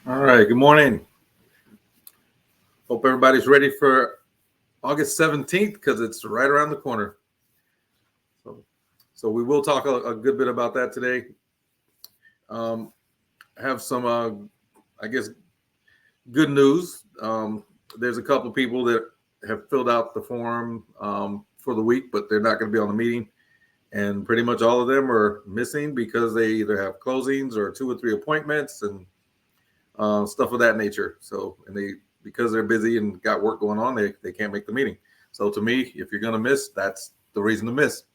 All right, good morning. Hope everybody's ready for August 17th because it's right around the corner. So we will talk a good bit about that today. Have some, I guess, good news. There's a couple of people that have filled out the form for the week, but they're not going to be on the meeting. And pretty much all of them are missing because they either have closings or 2 or 3 appointments and stuff of that nature. So, and because they're busy and got work going on, they can't make the meeting. So to me, if you're going to miss, that's the reason to miss.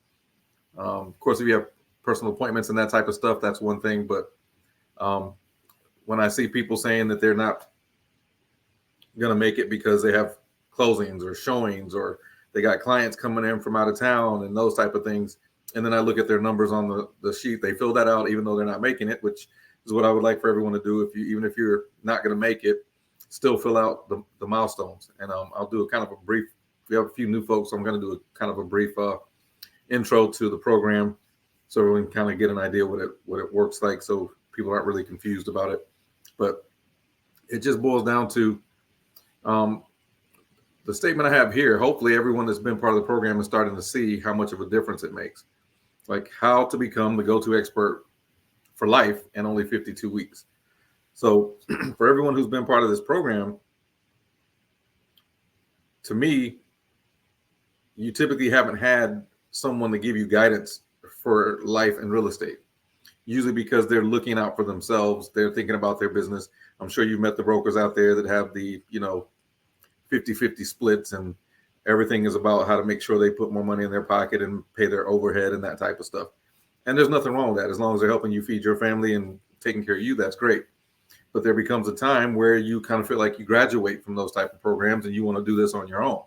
Of course, if you have personal appointments and that type of stuff, that's one thing. But when I see people saying that they're not going to make it because they have closings or showings or they got clients coming in from out of town and those type of things, and then I look at their numbers on the sheet, they fill that out even though they're not making it, which is what I would like for everyone to do. Even if you're not going to make it, still fill out the milestones. And I'll do a kind of a brief. We have a few new folks, so I'm going to do a kind of a brief intro to the program, so we can kind of get an idea what it works like, so people aren't really confused about it. But it just boils down to the statement I have here. Hopefully, everyone that's been part of the program is starting to see how much of a difference it makes, like how to become the go-to expert for life in only 52 weeks. So for everyone who's been part of this program, to me, you typically haven't had someone to give you guidance for life and real estate, usually because they're looking out for themselves. They're thinking about their business. I'm sure you've met the brokers out there that have the 50-50 splits, and everything is about how to make sure they put more money in their pocket and pay their overhead and that type of stuff. And there's nothing wrong with that. As long as they're helping you feed your family and taking care of you, that's great. But there becomes a time where you kind of feel like you graduate from those type of programs and you want to do this on your own.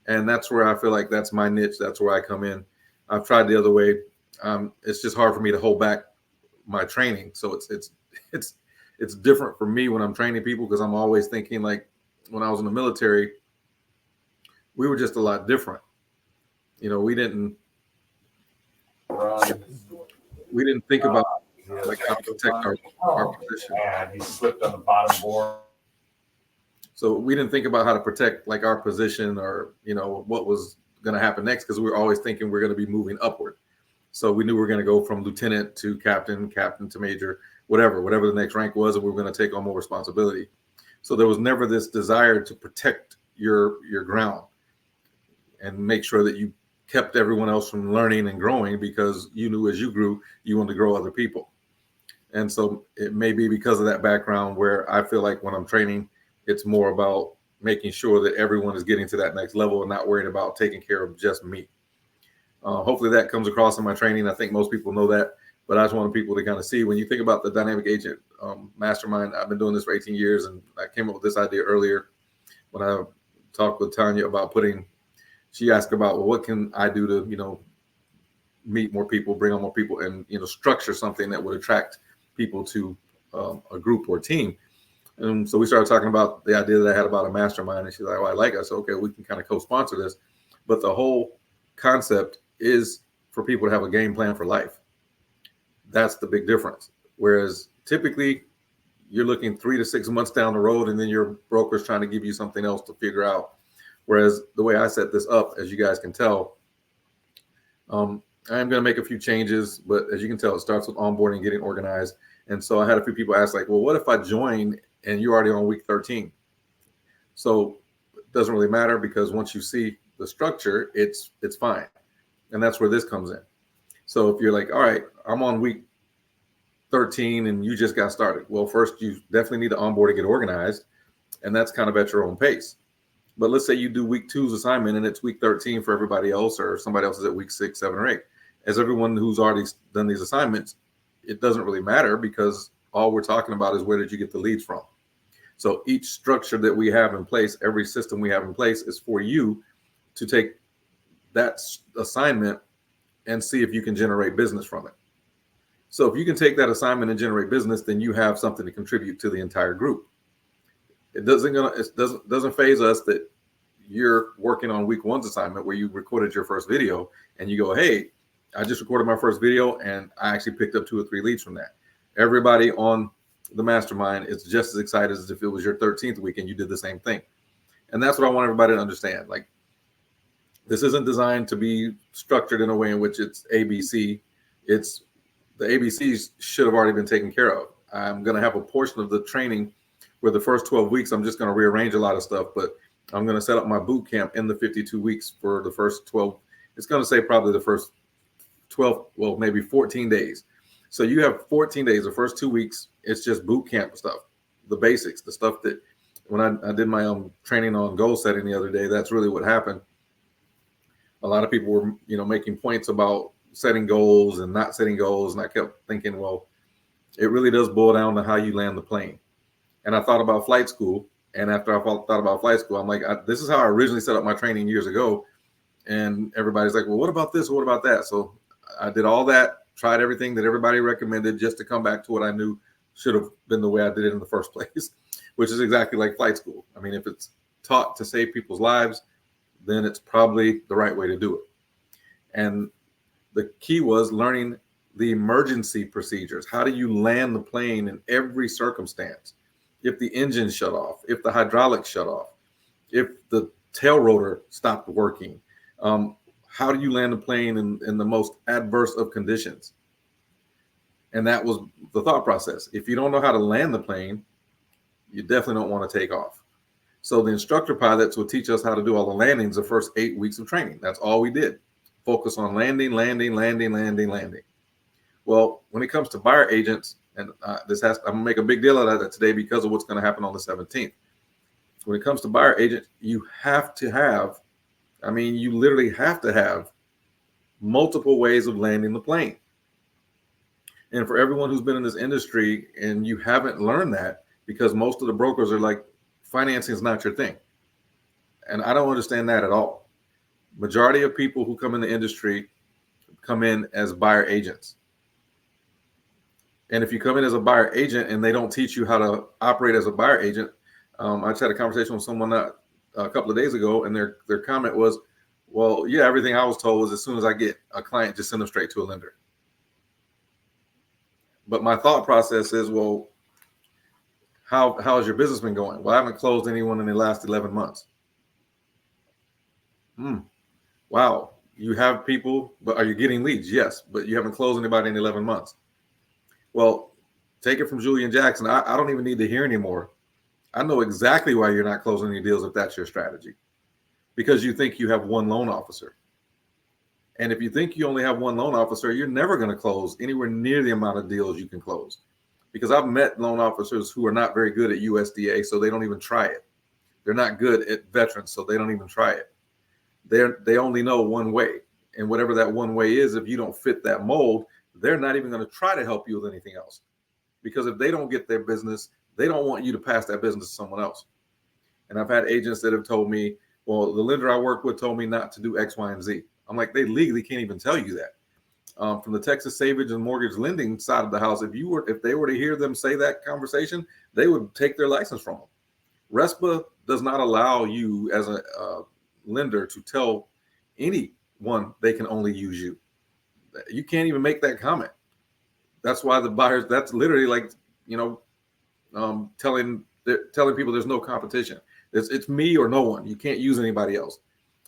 And that's where I feel like that's my niche. That's where I come in. I've tried the other way. It's just hard for me to hold back my training. So it's different for me when I'm training people, because I'm always thinking, like, when I was in the military, we were just a lot different. We didn't think about like how to protect our position. And he slipped on the bottom board. So we didn't think about how to protect like our position, or what was going to happen next, because we were always thinking we're going to be moving upward. So we knew we were going to go from lieutenant to captain to major, whatever the next rank was, and we were going to take on more responsibility. So there was never this desire to protect your ground and make sure that you kept everyone else from learning and growing, because you knew as you grew, you wanted to grow other people. And so it may be because of that background where I feel like when I'm training, it's more about making sure that everyone is getting to that next level and not worried about taking care of just me. Hopefully that comes across in my training. I think most people know that, but I just want people to kind of see, when you think about the dynamic agent mastermind, I've been doing this for 18 years, and I came up with this idea earlier when I talked with Tanya about she asked about, well, what can I do to, meet more people, bring on more people, and, structure something that would attract people to a group or team. And so we started talking about the idea that I had about a mastermind, and she's like, "Oh, I like it." I said, "Okay, we can kind of co-sponsor this." But the whole concept is for people to have a game plan for life. That's the big difference. Whereas typically you're looking 3 to 6 months down the road, and then your broker's trying to give you something else to figure out. Whereas the way I set this up, as you guys can tell, I am going to make a few changes, but as you can tell, it starts with onboarding, getting organized. And so I had a few people ask, like, well, what if I join and you're already on week 13? So it doesn't really matter, because once you see the structure, it's fine. And that's where this comes in. So if you're like, all right, I'm on week 13 and you just got started. Well, first you definitely need to onboard and get organized. And that's kind of at your own pace. But let's say you do week 2's assignment and it's week 13 for everybody else, or somebody else is at week 6, 7, or 8. As everyone who's already done these assignments, it doesn't really matter, because all we're talking about is where did you get the leads from. So each structure that we have in place, every system we have in place, is for you to take that assignment and see if you can generate business from it. So if you can take that assignment and generate business, then you have something to contribute to the entire group. It doesn't faze us that you're working on week 1's assignment where you recorded your first video and you go, hey, I just recorded my first video and I actually picked up 2 or 3 leads from that. Everybody on the mastermind, it's just as excited as if it was your 13th week and you did the same thing. And that's what I want everybody to understand. Like, this isn't designed to be structured in a way in which it's ABC. It's the ABCs should have already been taken care of. I'm going to have a portion of the training where the first 12 weeks, I'm just going to rearrange a lot of stuff, but I'm going to set up my boot camp in the 52 weeks for the first 12. It's going to say probably the first 12, well, maybe 14 days. So you have 14 days, the first 2 weeks, it's just boot camp stuff, the basics, the stuff that when I did my training on goal setting the other day, that's really what happened. A lot of people were, making points about setting goals and not setting goals. And I kept thinking, well, it really does boil down to how you land the plane. And I thought about flight school. And after I thought about flight school, I'm like, this is how I originally set up my training years ago. And everybody's like, well, what about this? What about that? So I did all that, tried everything that everybody recommended just to come back to what I knew should have been the way I did it in the first place, which is exactly like flight school. I mean, if it's taught to save people's lives, then it's probably the right way to do it. And the key was learning the emergency procedures. How do you land the plane in every circumstance? If the engine shut off, if the hydraulics shut off, if the tail rotor stopped working, how do you land the plane in the most adverse of conditions? And that was the thought process. If you don't know how to land the plane, you definitely don't want to take off. So the instructor pilots will teach us how to do all the landings the first 8 weeks of training. That's all we did. Focus on landing. Well, when it comes to buyer agents, and I'm gonna make a big deal out of that today because of what's going to happen on the 17th. When it comes to buyer agents, you have to have, you literally have to have multiple ways of landing the plane. And for everyone who's been in this industry and you haven't learned that, because most of the brokers are like, financing is not your thing. And I don't understand that at all. Majority of people who come in the industry come in as buyer agents. And if you come in as a buyer agent and they don't teach you how to operate as a buyer agent, I just had a conversation with someone a couple of days ago, and their comment was, well, yeah, everything I was told was as soon as I get a client, just send them straight to a lender. But my thought process is, well, how has your business been going? Well, I haven't closed anyone in the last 11 months. Wow. You have people, but are you getting leads? Yes, but you haven't closed anybody in 11 months. Well, take it from Julian Jackson. I don't even need to hear anymore. I know exactly why you're not closing any deals if that's your strategy. Because you think you have one loan officer. And if you think you only have one loan officer, you're never going to close anywhere near the amount of deals you can close. Because I've met loan officers who are not very good at USDA, so they don't even try it. They're not good at veterans, so they don't even try it. They only know one way. And whatever that one way is, if you don't fit that mold, they're not even going to try to help you with anything else. Because if they don't get their business, they don't want you to pass that business to someone else. And I've had agents that have told me, well, the lender I work with told me not to do X, Y, and Z. I'm like, they legally can't even tell you that. From the Texas Savings and Mortgage Lending side of the house, if they were to hear them say that conversation, they would take their license from them. RESPA does not allow you as a lender to tell anyone they can only use you. You can't even make that comment. That's why the buyers, that's literally like, telling people there's no competition. It's me or no one. You can't use anybody else.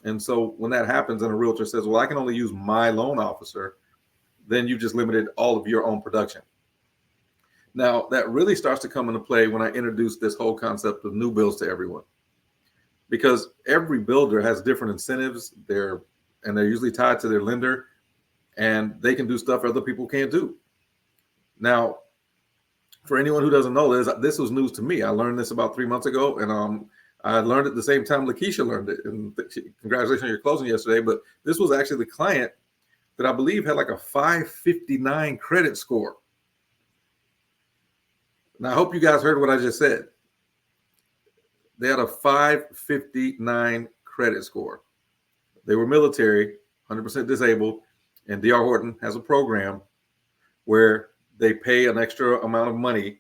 And so when that happens and a realtor says, well, I can only use my loan officer, then you've just limited all of your own production. Now, that really starts to come into play when I introduce this whole concept of new builds to everyone. Because every builder has different incentives. They're usually tied to their lender, and they can do stuff other people can't do. Now, for anyone who doesn't know this was news to me. I learned this about 3 months ago, and I learned it the same time Lakeisha learned it. And congratulations on your closing yesterday. But this was actually the client that I believe had like a 559 credit score. Now, I hope you guys heard what I just said. They had a 559 credit score. They were military, 100% disabled, and D.R. Horton has a program where they pay an extra amount of money,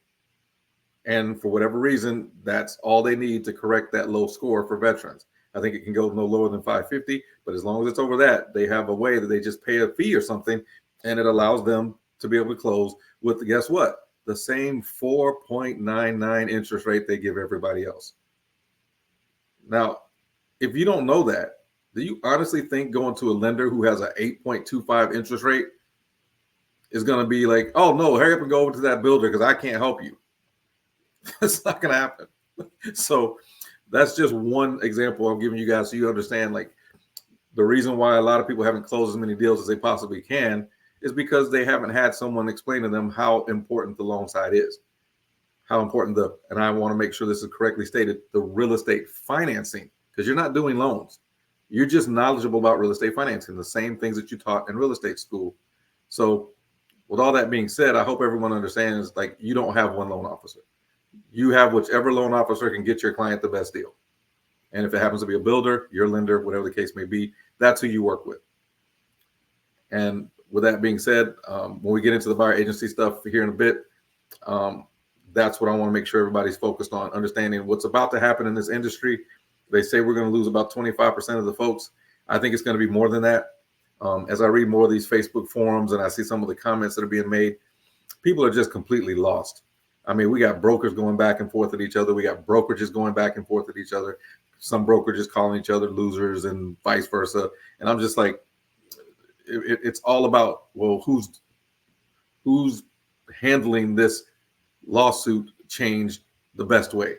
and for whatever reason, that's all they need to correct that low score for veterans. I think it can go no lower than 550, but as long as it's over that, they have a way that they just pay a fee or something, and it allows them to be able to close with, guess what? the same 4.99 interest rate they give everybody else. Now, if you don't know that, do you honestly think going to a lender who has an 8.25 interest rate is going to be like, oh no, hurry up and go over to that builder because I can't help you? It's not going to happen. So that's just one example I'm giving you guys so you understand, like, the reason why a lot of people haven't closed as many deals as they possibly can is because they haven't had someone explain to them how important the loan side is, how important and I want to make sure this is correctly stated, the real estate financing, because you're not doing loans. You're just knowledgeable about real estate financing, the same things that you taught in real estate school. So with all that being said, I hope everyone understands, like, you don't have one loan officer. You have whichever loan officer can get your client the best deal. And if it happens to be a builder, your lender, whatever the case may be, that's who you work with. And with that being said, when we get into the buyer agency stuff here in a bit, that's what I want to make sure everybody's focused on, understanding what's about to happen in this industry. They say we're going to lose about 25% of the folks. I think it's going to be more than that. As I read more of these Facebook forums and I see some of the comments that are being made, people are just completely lost. I mean, we got brokers going back and forth at each other. We got brokerages going back and forth at each other. Some brokerages calling each other losers and vice versa. And I'm just like, it's all about, well, who's handling this lawsuit change the best way?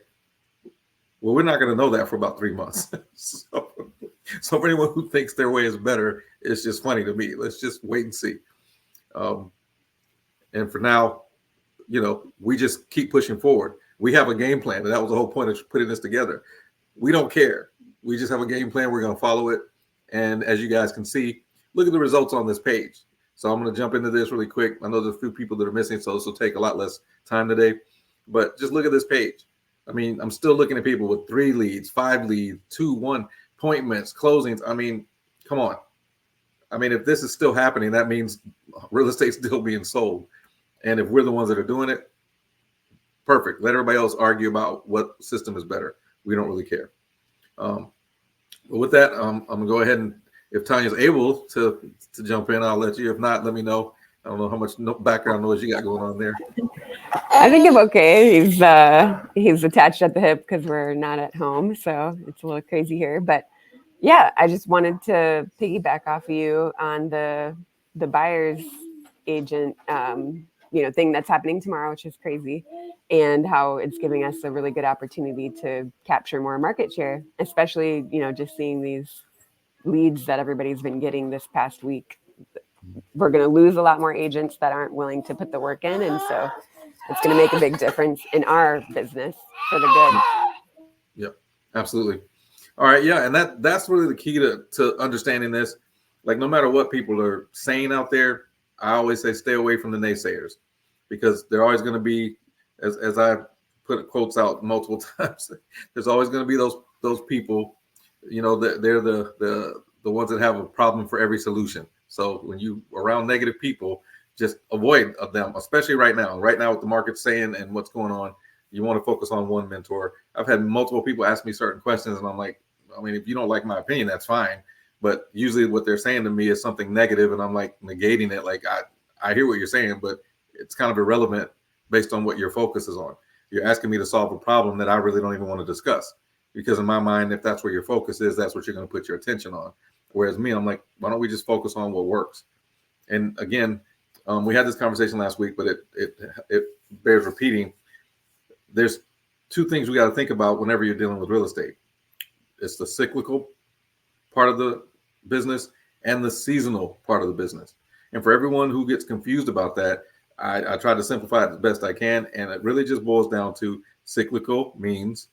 Well, we're not going to know that for about 3 months. So for anyone who thinks their way is better, it's just funny to me. Let's just wait and see. And for now, we just keep pushing forward. We have a game plan, and that was the whole point of putting this together. We don't care. We just have a game plan. We're going to follow it. And as you guys can see, look at the results on this page. So I'm going to jump into this really quick. I know there's a few people that are missing, so this will take a lot less time today. But just look at this page. I mean, I'm still looking at people with 3 leads, 5 leads, 2, 1 appointments, closings. I mean, come on. I mean, if this is still happening, that means real estate's still being sold. And if we're the ones that are doing it, perfect. Let everybody else argue about what system is better. We don't really care. But with that, I'm going to go ahead and, if Tanya's able to jump in, I'll let you. If not, let me know. I don't know how much background noise you got going on there. I think I'm okay. He's attached at the hip because we're not at home, so it's a little crazy here. But yeah, I just wanted to piggyback off of you on the buyer's agent thing that's happening tomorrow, which is crazy, and how it's giving us a really good opportunity to capture more market share, especially just seeing these leads that everybody's been getting this past week. We're going to lose a lot more agents that aren't willing to put the work in, and so it's going to make a big difference in our business for the good. Yep, absolutely. All right, yeah, and that's really the key to understanding this. Like, no matter what people are saying out there, I always say stay away from the naysayers, because they're always going to be, as I put quotes out multiple times, there's always going to be those people, that they're the ones that have a problem for every solution. So when you around negative people, just avoid them, especially right now. Right now with the market saying and what's going on, you want to focus on one mentor. I've had multiple people ask me certain questions, and I'm like, I mean, if you don't like my opinion, that's fine. But usually what they're saying to me is something negative, and I'm like negating it. Like, I hear what you're saying, but it's kind of irrelevant based on what your focus is on. You're asking me to solve a problem that I really don't even want to discuss, because in my mind, if that's where your focus is, that's what you're going to put your attention on. Whereas me, I'm like, why don't we just focus on what works? And again, we had this conversation last week, but it bears repeating. There's 2 things we got to think about whenever you're dealing with real estate. It's the cyclical part of the business and the seasonal part of the business. And for everyone who gets confused about that, I try to simplify it as best I can. And it really just boils down to cyclical means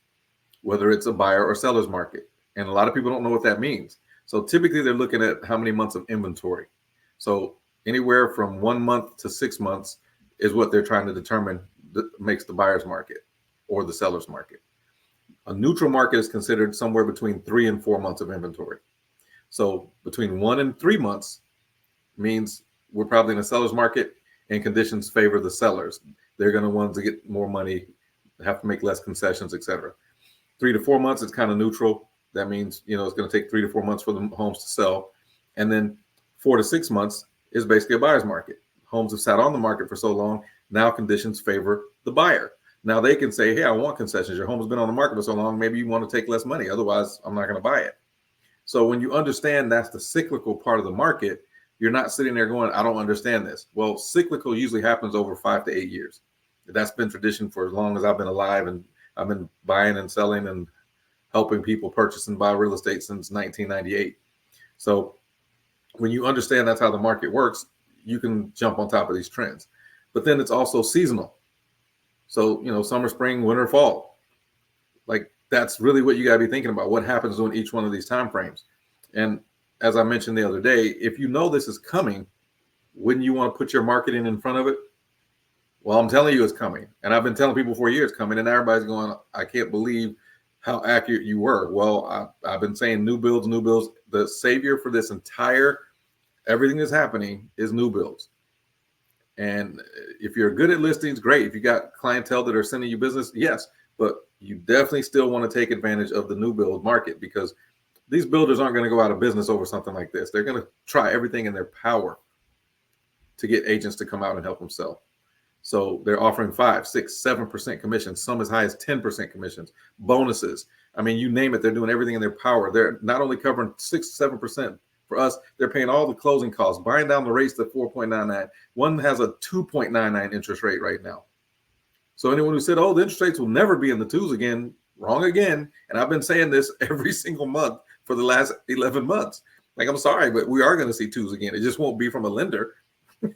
whether it's a buyer or seller's market. And a lot of people don't know what that means. So typically they're looking at how many months of inventory. So anywhere from 1 month to 6 months is what they're trying to determine that makes the buyer's market or the seller's market. A neutral market is considered somewhere between 3 and 4 months of inventory. So between 1 and 3 months means we're probably in a seller's market and conditions favor the sellers. They're going to want to get more money, have to make less concessions, etc. 3 to 4 months is kind of neutral. That means, it's going to take 3 to 4 months for the homes to sell. And then 4 to 6 months is basically a buyer's market. Homes have sat on the market for so long, Now conditions favor the buyer. Now they can say, hey, I want concessions. Your home has been on the market for so long. Maybe you want to take less money. Otherwise, I'm not going to buy it. So when you understand that's the cyclical part of the market, you're not sitting there going, I don't understand this. Well, cyclical usually happens over 5 to 8 years. That's been tradition for as long as I've been alive, and I've been buying and selling and helping people purchase and buy real estate since 1998. So when you understand that's how the market works, you can jump on top of these trends. But then it's also seasonal. So, summer, spring, winter, fall. Like that's really what you got to be thinking about. What happens during each one of these time frames? And as I mentioned the other day, if you know this is coming, wouldn't you want to put your marketing in front of it? Well, I'm telling you it's coming. And I've been telling people for years coming, and everybody's going, I can't believe how accurate you were. Well, I've been saying new builds. The savior for this entire everything that's happening is new builds. And if you're good at listings, great. If you got clientele that are sending you business, yes. But you definitely still want to take advantage of the new build market, because these builders aren't going to go out of business over something like this. They're going to try everything in their power to get agents to come out and help them sell. So they're offering 5, 6, 7% commissions, some as high as 10% commissions, bonuses. I mean, you name it, they're doing everything in their power. They're not only covering 6, 7% for us, they're paying all the closing costs, buying down the rates to 4.99. One has a 2.99 interest rate right now. So anyone who said, oh, the interest rates will never be in the twos again, wrong again. And I've been saying this every single month for the last 11 months. Like, I'm sorry, but we are going to see twos again. It just won't be from a lender.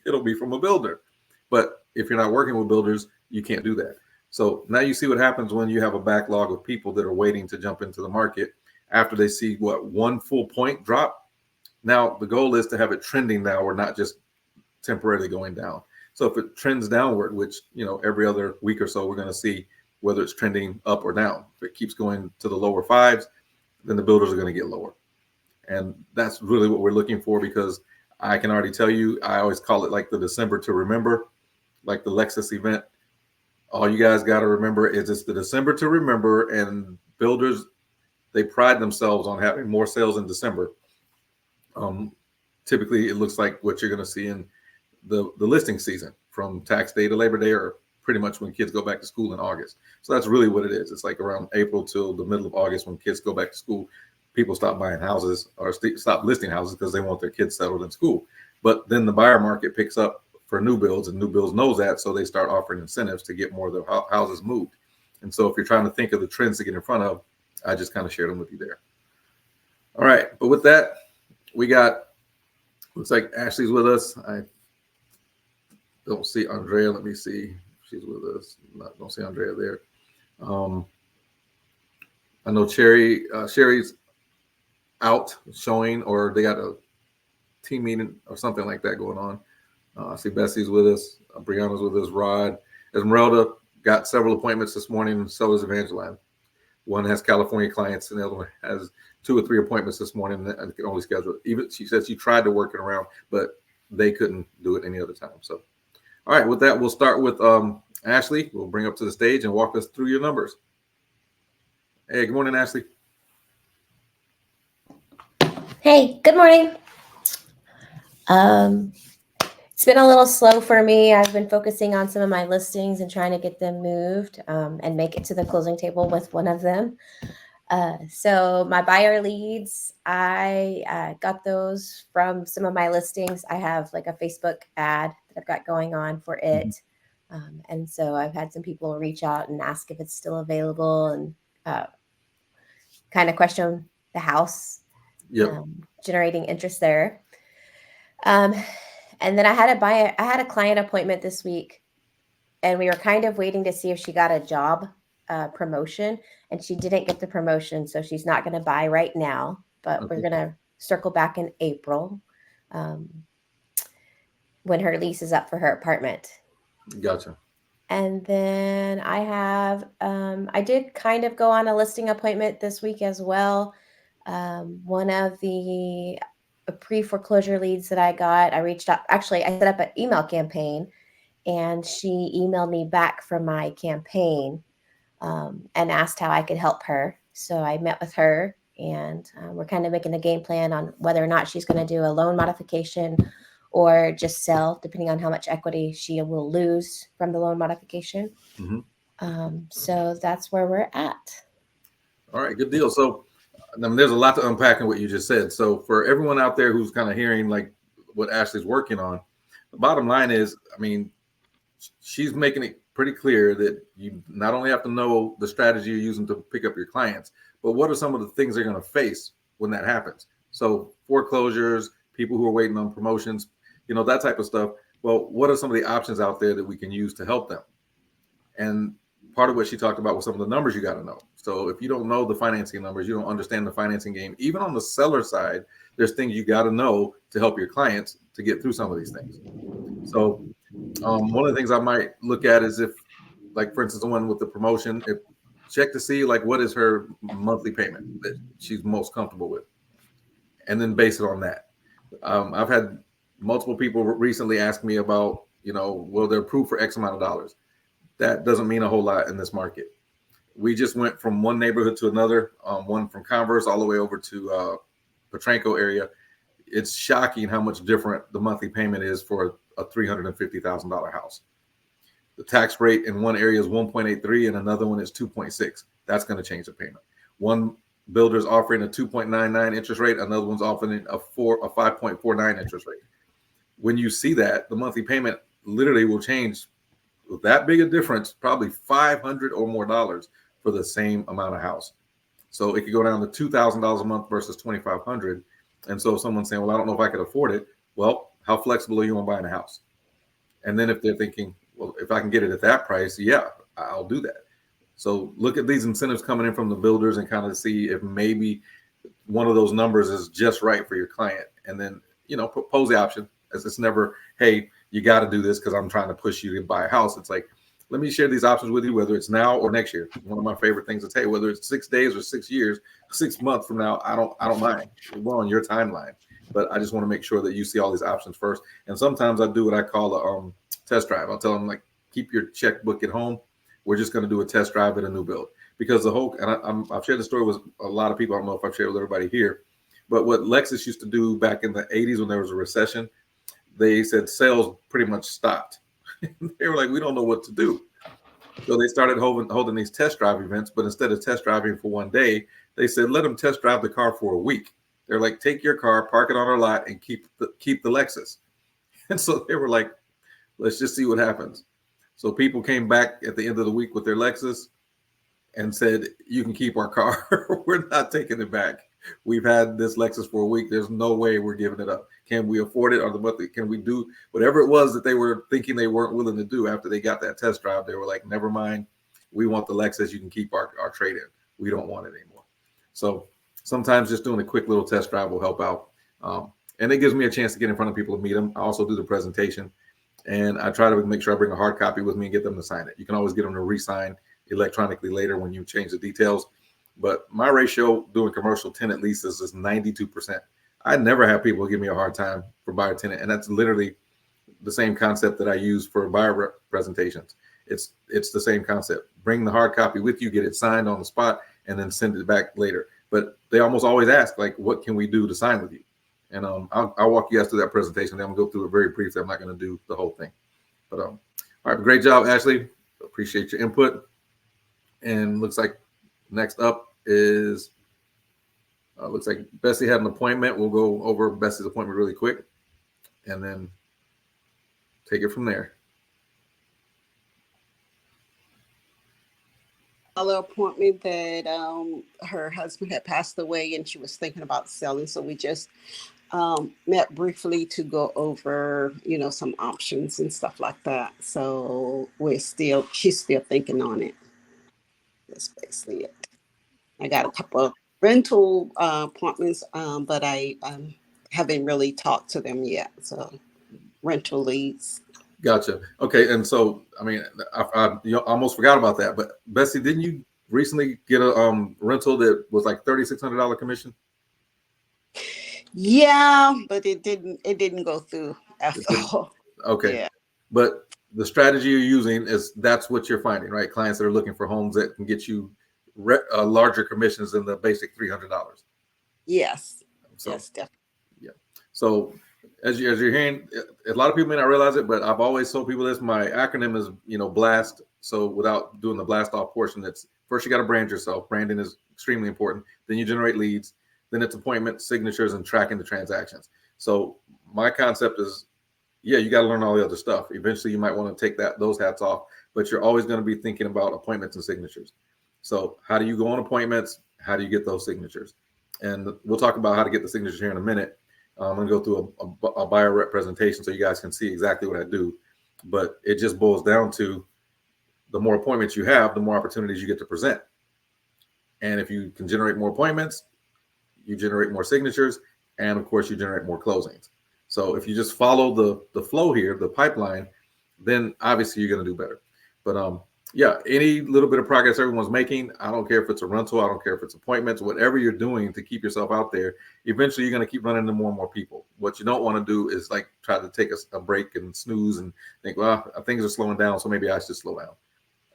It'll be from a builder. But if you're not working with builders, you can't do that. So now you see what happens when you have a backlog of people that are waiting to jump into the market after they see one full point drop. Now the goal is to have it trending now, or not just temporarily going down. So if it trends downward, which every other week or so we're going to see whether it's trending up or down. If it keeps going to the lower fives, then the builders are going to get lower. And that's really what we're looking for, because I can already tell you, I always call it like the December to remember, like the Lexus event. All you guys got to remember is it's the December to remember, and builders, they pride themselves on having more sales in December. Typically, it looks like what you're going to see in the listing season from tax day to Labor Day, or pretty much when kids go back to school in August. So that's really what it is. It's like around April till the middle of August, when kids go back to school, people stop buying houses or stop listing houses because they want their kids settled in school. But then the buyer market picks up for new builds, and new builds knows that, so they start offering incentives to get more of the houses moved. And so if you're trying to think of the trends to get in front of, I just kind of shared them with you there. All right, but with that, we got, looks like Ashley's with us. I don't see Andrea. Let me see if she's with us. Don't see Andrea there. I know Sherry's out showing, or they got a team meeting or something like that going on. I see Bessie's with us. Brianna's with us. Rod. Esmeralda got several appointments this morning, and so does Evangeline. One has California clients, and the other one has 2 or 3 appointments this morning and can only schedule it. Even she said she tried to work it around, but they couldn't do it any other time. So, all right, with that, we'll start with Ashley. We'll bring up to the stage and walk us through your numbers. Hey, good morning, Ashley. Hey, good morning. It's been a little slow for me. I've been focusing on some of my listings and trying to get them moved and make it to the closing table with one of them. So my buyer leads, I got those from some of my listings. I have like a Facebook ad that I've got going on for it. And so I've had some people reach out and ask if it's still available, and kind of question the house. Yep. Generating interest there. And then I had a client appointment this week, and we were kind of waiting to see if she got a job promotion, and she didn't get the promotion. So she's not going to buy right now, but we're going to circle back in April when her lease is up for her apartment. Gotcha. And then I have, I did kind of go on a listing appointment this week as well. One of the pre-foreclosure leads that I got, I reached out. Actually, I set up an email campaign, and she emailed me back from my campaign and asked how I could help her. So I met with her, and we're kind of making a game plan on whether or not she's going to do a loan modification or just sell, depending on how much equity she will lose from the loan modification. So that's where we're at. All right, good deal. So I mean, there's a lot to unpack in what you just said. So for everyone out there who's kind of hearing like what Ashley's working on, the bottom line is, I mean, she's making it pretty clear that you not only have to know the strategy you're using to pick up your clients, but what are some of the things they're going to face when that happens? So foreclosures, people who are waiting on promotions, that type of stuff. Well, what are some of the options out there that we can use to help them? And part of what she talked about was some of the numbers you got to know. So if you don't know the financing numbers, you don't understand the financing game, even on the seller side, there's things you got to know to help your clients to get through some of these things. So one of the things I might look at is if, like, for instance, the one with the promotion, check to see like what is her monthly payment that she's most comfortable with, and then base it on that. I've had multiple people recently ask me about, well, they're approved for X amount of dollars. That doesn't mean a whole lot in this market. We just went from one neighborhood to another, one from Converse all the way over to Petranco area. It's shocking how much different the monthly payment is for a $350,000 house. The tax rate in one area is 1.83 and another one is 2.6. That's going to change the payment. One builder's offering a 2.99 interest rate, another one's offering a 5.49 interest rate. When you see that, the monthly payment literally will change with that big a difference, probably $500 or more for the same amount of house. So it could go down to $2,000 a month versus $2,500. And so someone's saying, well, I don't know if I could afford it. Well, how flexible are you on buying a house? And then if they're thinking, well, if I can get it at that price, yeah, I'll do that. So look at these incentives coming in from the builders and kind of see if maybe one of those numbers is just right for your client. And then, propose the option, as it's never, hey, you got to do this because I'm trying to push you to buy a house. It's like, let me share these options with you, whether it's now or next year. One of my favorite things to say, whether it's 6 days or 6 years, 6 months from now, I don't mind. We're on your timeline, but I just want to make sure that you see all these options first. And sometimes I do what I call a test drive. I'll tell them, like, keep your checkbook at home. We're just going to do a test drive at a new build, because the whole, and I've shared the story with a lot of people. I don't know if I've shared with everybody here, but what Lexus used to do back in the 80s when there was a recession, they said sales pretty much stopped. They were like, we don't know what to do. So they started holding these test drive events, but instead of test driving for one day, they said, let them test drive the car for a week. They're like, take your car, park it on our lot, and keep the Lexus. And so they were like, let's just see what happens. So people came back at the end of the week with their Lexus and said, you can keep our car. We're not taking it back. We've had this Lexus for a week. There's no way we're giving it up. Can we afford it? Or the monthly? Can we do whatever it was that they were thinking they weren't willing to do after they got that test drive? They were like, never mind. We want the Lexus. You can keep our trade-in. We don't want it anymore. So sometimes just doing a quick little test drive will help out. And it gives me a chance to get in front of people to meet them. I also do the presentation. And I try to make sure I bring a hard copy with me and get them to sign it. You can always get them to re-sign electronically later when you change the details. But my ratio doing commercial tenant leases is 92%. I never have people give me a hard time for buyer tenant. And that's literally the same concept that I use for buyer presentations. It's the same concept. Bring the hard copy with you, get it signed on the spot, and then send it back later. But they almost always ask, like, what can we do to sign with you? And I'll walk you guys through that presentation. Then I'm going to go through it very briefly. I'm not going to do the whole thing. But all right, great job, Ashley. Appreciate your input. And looks like next up is, looks like Bessie had an appointment. We'll go over Bessie's appointment really quick and then take it from there. Appointment that her husband had passed away and she was thinking about selling. So we just met briefly to go over, some options and stuff like that. So she's still thinking on it. That's basically it. I got a couple of rental appointments, but I haven't really talked to them yet. So rental leads. Gotcha. Okay. And so, I mean, I almost forgot about that, but Bessie, didn't you recently get a rental that was like $3,600 commission? Yeah, but it didn't go through after all. Okay. Yeah. But the strategy you're using that's what you're finding, right? Clients that are looking for homes that can get you larger commissions than the basic $300. Yes. So, yes, definitely. Yeah. So as you're hearing, a lot of people may not realize it, but I've always told people this. My acronym is, BLAST. So without doing the blast off portion, it's first you got to brand yourself. Branding is extremely important. Then you generate leads. Then it's appointments, signatures, and tracking the transactions. So my concept is, yeah, you got to learn all the other stuff. Eventually, you might want to take those hats off, but you're always going to be thinking about appointments and signatures. So how do you go on appointments? How do you get those signatures? And we'll talk about how to get the signatures here in a minute. I'm going to go through a buyer rep presentation so you guys can see exactly what I do. But it just boils down to the more appointments you have, the more opportunities you get to present. And if you can generate more appointments, you generate more signatures, and of course, you generate more closings. So if you just follow the flow here, the pipeline, then obviously you're going to do better. But yeah, any little bit of progress everyone's making, I don't care if it's a rental, I don't care if it's appointments, whatever you're doing to keep yourself out there, eventually you're going to keep running into more and more people. What you don't want to do is like try to take a break and snooze and think, well, things are slowing down, so maybe I should slow down.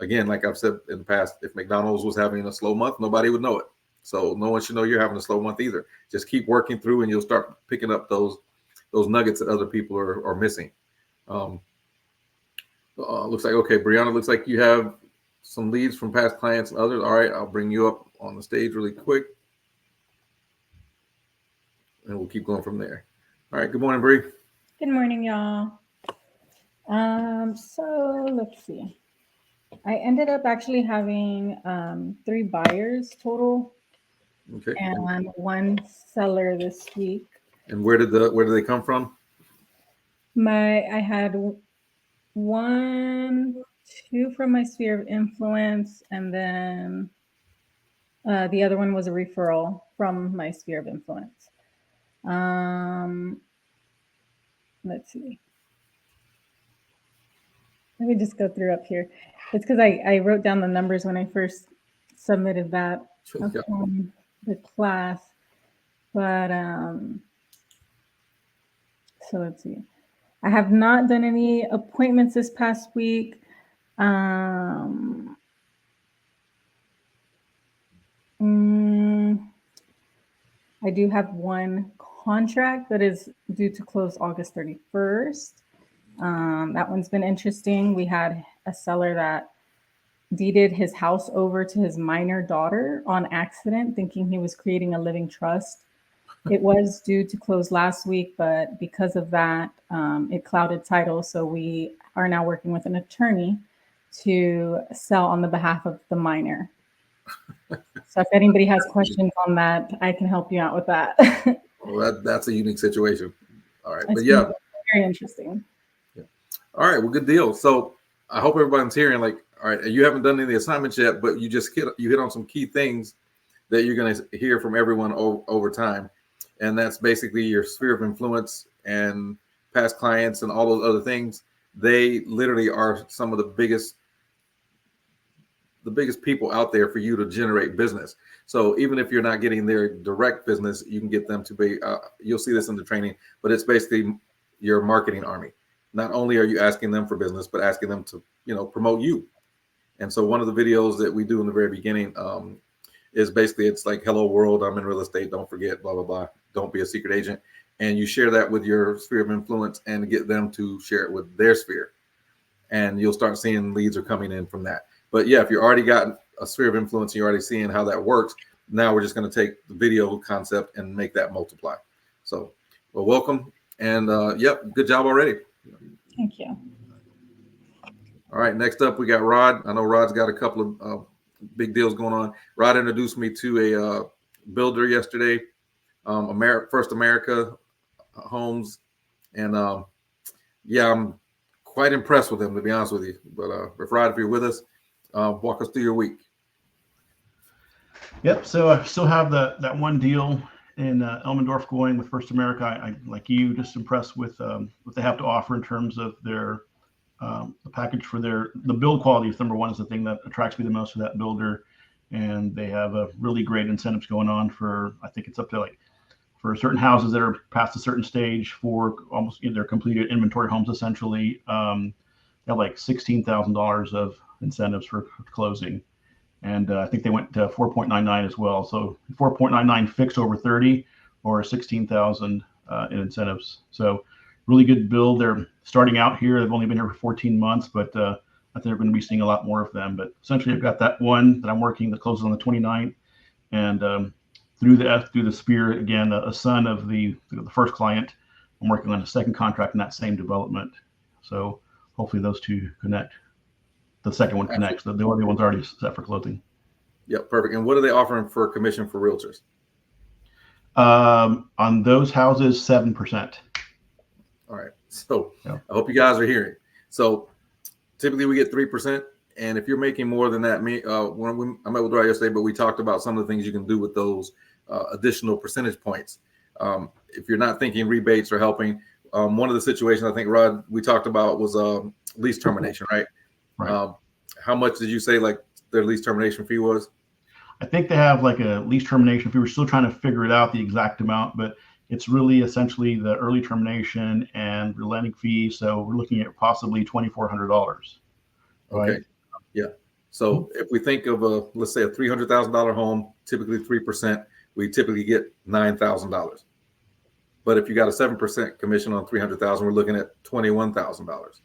Again, like I've said in the past, if McDonald's was having a slow month, nobody would know it. So no one should know you're having a slow month either. Just keep working through and you'll start picking up those nuggets that other people are missing. Looks like, okay, Brianna, looks like you have some leads from past clients and others. All right, I'll bring you up on the stage really quick. And we'll keep going from there. All right, good morning, Bree. Good morning, y'all. So let's see. I ended up actually having 3 buyers total. Okay. And 1 seller this week. And where did they come from? I had 2 from my sphere of influence, and then the other one was a referral from my sphere of influence. Let's see. Let me just go through up here. It's because I wrote down the numbers when I first submitted that the class. But so let's see. I have not done any appointments this past week. I do have 1 contract that is due to close August 31st. That one's been interesting. We had a seller that deeded his house over to his minor daughter on accident, thinking he was creating a living trust. It was due to close last week, but because of that, it clouded title. So we are now working with an attorney to sell on the behalf of the minor. So if anybody has questions on that, I can help you out with that. Well, that's a unique situation. All right, It's but yeah, very interesting. Yeah. All right, well, good deal. So I hope everyone's hearing. Like, all right, you haven't done any of the assignments yet, but you hit on some key things that you're going to hear from everyone over time. And that's basically your sphere of influence and past clients and all those other things. They literally are some of the biggest people out there for you to generate business. So even if you're not getting their direct business, you can get them to be, you'll see this in the training, but it's basically your marketing army. Not only are you asking them for business, but asking them to, promote you. And so one of the videos that we do in the very beginning is basically, it's like, hello world, I'm in real estate. Don't forget, blah, blah, blah. Don't be a secret agent. And you share that with your sphere of influence and get them to share it with their sphere. And you'll start seeing leads are coming in from that. But yeah, if you already got a sphere of influence, and you're already seeing how that works. Now we're just going to take the video concept and make that multiply. So, well, welcome. And yep, good job already. Thank you. All right, next up, we got Rod. I know Rod's got a couple of big deals going on. Rod introduced me to a builder yesterday, First America Homes. And yeah, I'm quite impressed with him, to be honest with you. But Rod, if you're with us, walk us through your week. Yep. So I still have that one deal in Elmendorf going with First America. I like you, just impressed with what they have to offer in terms of their the package for the build quality. Number one is the thing that attracts me the most for that builder, and they have a really great incentives going on for, I think it's up to like, for certain houses that are past a certain stage for almost their completed inventory homes, essentially, they have like $16,000 of incentives for closing. And I think they went to 4.99 as well. So 4.99 fixed over 30 or 16,000 in incentives. So really good build. They're starting out here. They've only been here for 14 months, but I think we're going to be seeing a lot more of them. But essentially, I've got that one that I'm working that closes on the 29th, and through the Spear, again, a son of the first client, I'm working on a second contract in that same development. So hopefully those two connect. The second one connects. The other one's already set for closing. Yep, perfect. And what are they offering for commission for realtors? On those houses, 7%. All right. So Yeah. I hope you guys are hearing. So typically we get 3%. And if you're making more than that, I met with Rod yesterday, but we talked about some of the things you can do with those additional percentage points. If you're not thinking rebates or helping, one of the situations I think, Rod, we talked about was lease termination, right? Right. How much did you say like their lease termination fee was? I think they have like a lease termination fee. We're still trying to figure it out, the exact amount, but it's really essentially the early termination and relenting fee. So we're looking at possibly $2,400. Right? Okay. Yeah. So if we think of let's say a $300,000 home, typically 3%, we typically get $9,000. But if you got a 7% commission on 300,000, we're looking at $21,000.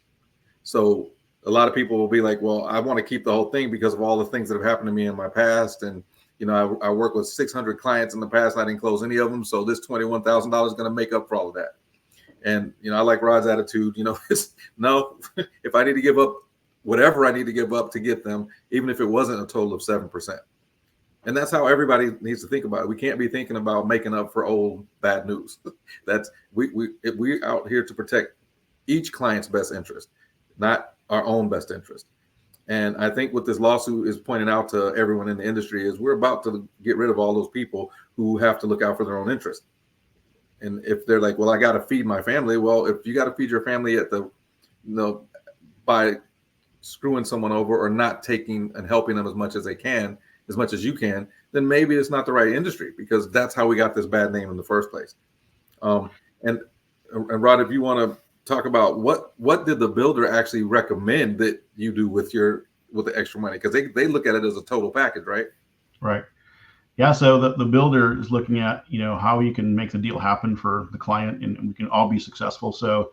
So a lot of people will be like, well, I want to keep the whole thing because of all the things that have happened to me in my past. And, you know, I work with 600 clients in the past. I didn't close any of them. So this $21,000 is going to make up for all of that. And, you know, I like Rod's attitude, you know, no, if I need to give up whatever I need to give up to get them, even if it wasn't a total of 7%. And that's how everybody needs to think about it. We can't be thinking about making up for old bad news. That's we're out here to protect each client's best interest, not our own best interest. And I think what this lawsuit is pointing out to everyone in the industry is we're about to get rid of all those people who have to look out for their own interest. And if they're like, well, I got to feed my family. Well, if you got to feed your family at the, you know, by screwing someone over or not taking and helping them as much as they can, as much as you can, then maybe it's not the right industry, because that's how we got this bad name in the first place. And Rod, if you want to talk about what did the builder actually recommend that you do with the extra money, because they look at it as a total package, right? Right. Yeah. So the builder is looking at, you know, how you can make the deal happen for the client and we can all be successful. So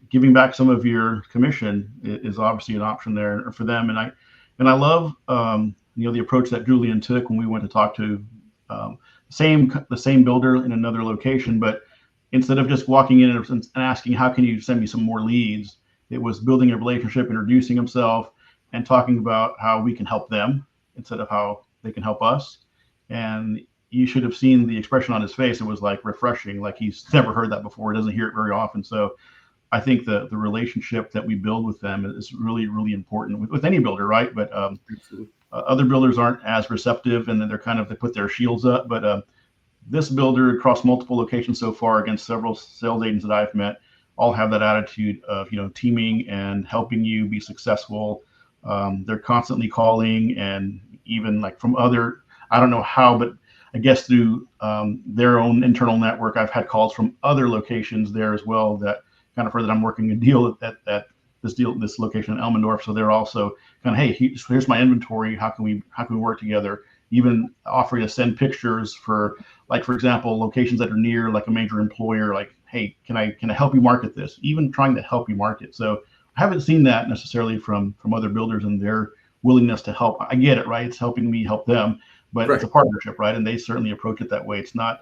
giving back some of your commission is obviously an option there for them. And I love, you know, the approach that Julian took when we went to talk to the same builder in another location, but instead of just walking in and asking, how can you send me some more leads? It was building a relationship, introducing himself and talking about how we can help them instead of how they can help us. And you should have seen the expression on his face. It was like refreshing, like he's never heard that before. He doesn't hear it very often. So I think the relationship that we build with them is really, really important with any builder, right? But other builders aren't as receptive, and then they put their shields up. But this builder across multiple locations so far against several sales agents that I've met all have that attitude of, you know, teaming and helping you be successful. They're constantly calling, and even like from other, I don't know how, but I guess through their own internal network, I've had calls from other locations there as well that kind of heard that I'm working a deal at this location in Elmendorf. So they're also kind of, hey, here's my inventory. How can we work together? Even offering to send pictures for, like, for example, locations that are near like a major employer, like, hey, can I help you market this? Even trying to help you market. So I haven't seen that necessarily from other builders and their willingness to help. I get it, right? It's helping me help them, but It's a partnership, right? And they certainly approach it that way. It's not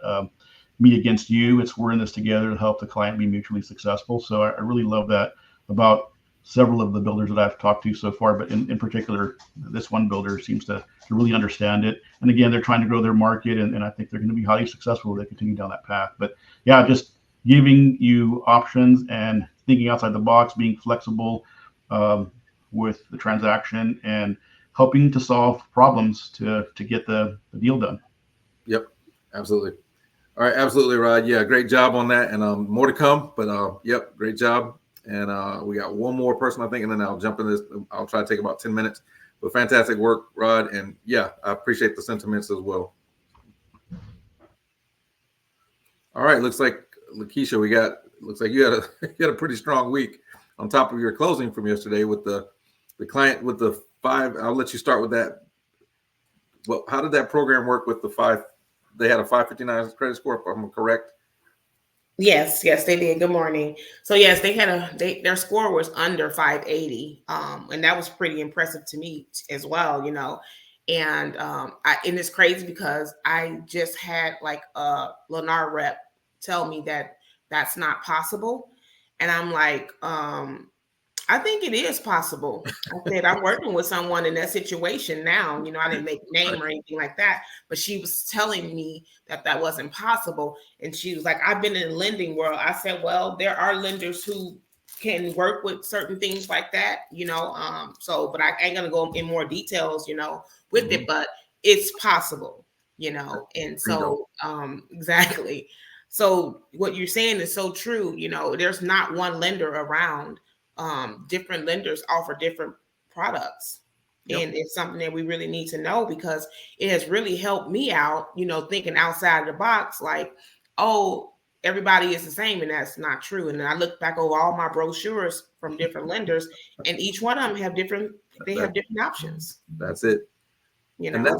me against you. It's we're in this together to help the client be mutually successful. So I really love that about several of the builders that I've talked to so far, but in particular, this one builder seems to really understand it. And again, they're trying to grow their market, and I think they're going to be highly successful if they continue down that path. But yeah, just giving you options and thinking outside the box, being flexible with the transaction and helping to solve problems to get the deal done. Yep, absolutely. All right, absolutely, Rod. Yeah, great job on that, and more to come. But yep, great job. And we got one more person, I think, and then I'll jump in this. I'll try to take about 10 minutes. But fantastic work, Rod. And yeah, I appreciate the sentiments as well. All right, looks like Lakeisha, looks like you had a pretty strong week on top of your closing from yesterday with the client with the 5. I'll let you start with that. Well, how did that program work with the 5? They had a 559 credit score, if I'm correct. Yes, yes, they did. Good morning. So yes, they had their score was under 580. And that was pretty impressive to me as well, you know. And and it's crazy because I just had like a Lennar rep tell me that that's not possible. And I'm like, I think it is possible. I said, I'm working with someone in that situation now. You know, I didn't make a name or anything like that, but she was telling me that that wasn't possible. And she was like, I've been in the lending world. I said, well, there are lenders who can work with certain things like that, you know. So, but I ain't going to go in more details, you know, with it, but it's possible, you know. And so, exactly. So what you're saying is so true. You know, there's not one lender around. Different lenders offer different products. Yep. And it's something that we really need to know because it has really helped me out, you know, thinking outside of the box, like, oh, everybody is the same. And that's not true. And then I look back over all my brochures from different lenders, and each one of them have different, have different options. That's it. You know, and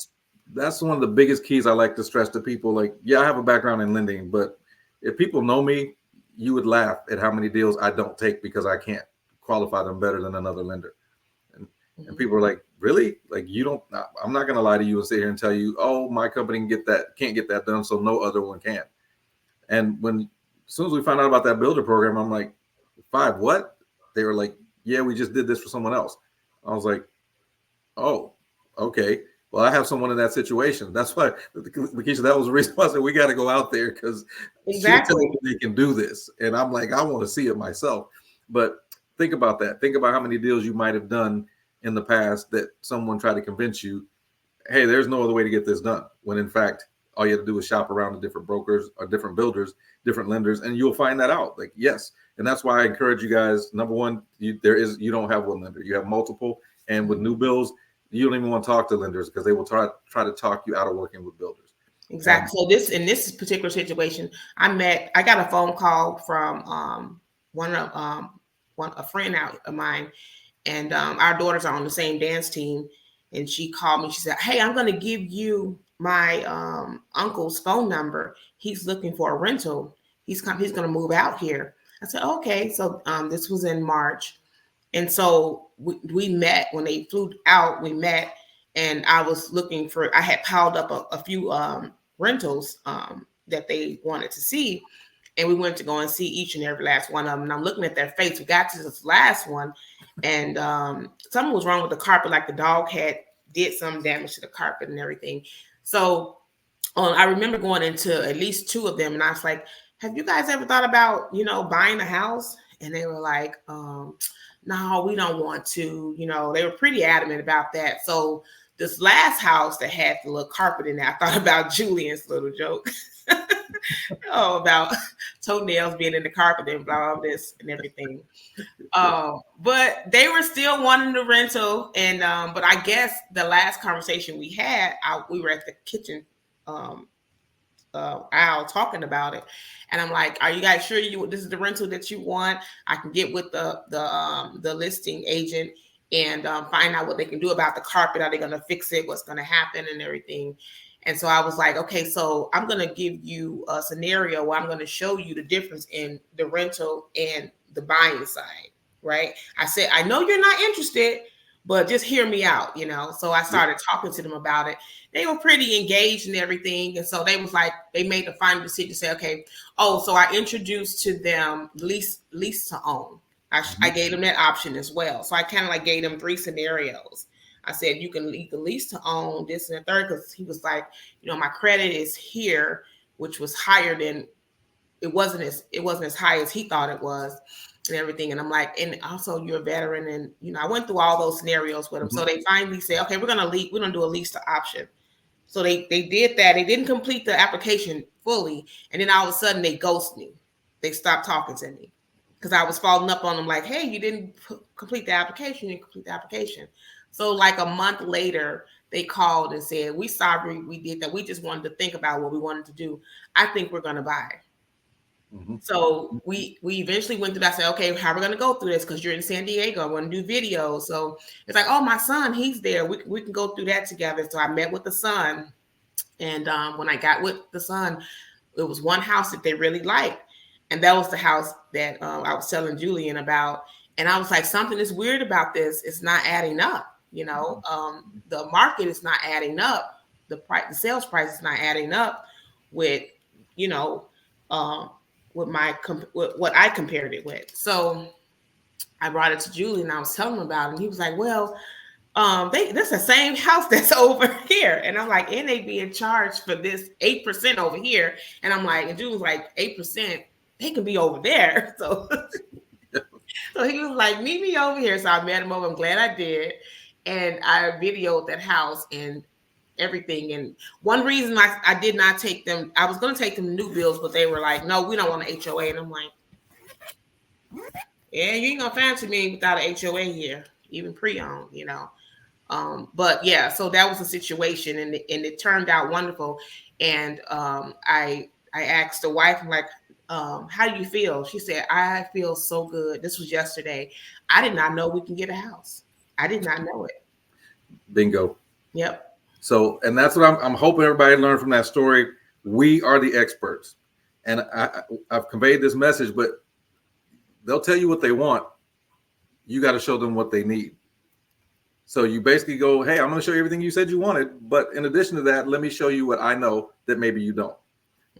that's one of the biggest keys I like to stress to people. Like, yeah, I have a background in lending, but if people know me, you would laugh at how many deals I don't take because I can't qualify them better than another lender. And people are like, really? Like, you don't, I'm not going to lie to you and sit here and tell you, oh, my company can't get that done, so no other one can. And as soon as we found out about that builder program, I'm like, 5, what? They were like, yeah, we just did this for someone else. I was like, oh, okay. Well, I have someone in that situation. That's why, Lakeisha, that was the reason why I said we got to go out there, because she's telling me they can do this. And I'm like, I want to see it myself. But think about that. Think about how many deals you might have done in the past that someone tried to convince you, hey, there's no other way to get this done. When in fact, all you have to do is shop around to different brokers or different builders, different lenders, and you'll find that out. Like, yes. And that's why I encourage you guys. Number one, you don't have one lender. You have multiple. And with new builds, you don't even want to talk to lenders because they will try to talk you out of working with builders. Exactly. So in this particular situation, I got a phone call from a friend out of mine, and our daughters are on the same dance team. And she called me. She said, "Hey, I'm going to give you my uncle's phone number. He's looking for a rental. He's going to move out here." I said, "Okay." So this was in March, and so we met when they flew out. We met, and I had piled up a few rentals that they wanted to see. And we went to go and see each and every last one of them. And I'm looking at their face. We got to this last one, and something was wrong with the carpet. Like the dog did some damage to the carpet and everything. So I remember going into at least 2 of them, and I was like, "Have you guys ever thought about, you know, buying a house?" And they were like, "No, we don't want to." You know, they were pretty adamant about that. So this last house that had the little carpet in there, I thought about Julian's little joke. About toenails being in the carpet and blah, blah, this and everything. But they were still wanting the rental. And but I guess the last conversation we had, we were at the kitchen aisle talking about it. And I'm like, "Are you guys sure this is the rental that you want? I can get with the listing agent and find out what they can do about the carpet. Are they going to fix it? What's going to happen and everything?" And so I was like, "Okay, so I'm going to give you a scenario where I'm going to show you the difference in the rental and the buying side, right?" I said, "I know you're not interested, but just hear me out, you know." So I started talking to them about it. They were pretty engaged and everything. And so they made the final decision to say, okay, so I introduced to them lease to own. I gave them that option as well. So I kind of like gave them 3 scenarios. I said, you can lease to own, this and the third, because he was like, you know, my credit is here, which was higher than it wasn't as high as he thought it was and everything. And I'm like, and also you're a veteran. And, you know, I went through all those scenarios with him. So they finally said, okay, we're going to do a lease to option. So they did that. They didn't complete the application fully. And then all of a sudden they ghost me. They stopped talking to me because I was following up on them like, hey, you didn't complete the application. You didn't complete the application. So like a month later, they called and said, "We sorry we did that. We just wanted to think about what we wanted to do. I think we're going to buy." So we eventually went through that. I said, "Okay, how are we going to go through this? Because you're in San Diego. I want to do videos." So it's like, "Oh, my son, he's there. We can go through that together." So I met with the son. And when I got with the son, it was one house that they really liked. And that was the house that I was telling Julian about. And I was like, something is weird about this. It's not adding up. You know, the market is not adding up. The sales price is not adding up with, you know, with what I compared it with. So I brought it to Julian and I was telling him about it. And he was like, well, that's the same house that's over here. And I'm like, and they being charged for this 8% over here. And I'm like, and Julian was like, 8%, they can be over there. So so he was like, meet me over here. So I met him over. I'm glad I did. And I videoed that house and everything. And one reason I did not take them, I was going to take them new builds, but they were like, no, we don't want an HOA. And I'm like, yeah, you ain't going to fancy me without an HOA here, even pre-owned, you know. But yeah, so that was the situation, and it turned out wonderful. And I asked the wife, I'm like, how do you feel? She said, I feel so good. This was yesterday. I did not know we can get a house. I did not know it. Bingo. Yep. So, and that's what I'm hoping everybody learned from that story. We are the experts, and I've conveyed this message, but they'll tell you what they want. You got to show them what they need. So you basically go, hey, I'm going to show you everything you said you wanted. But in addition to that, let me show you what I know that maybe you don't.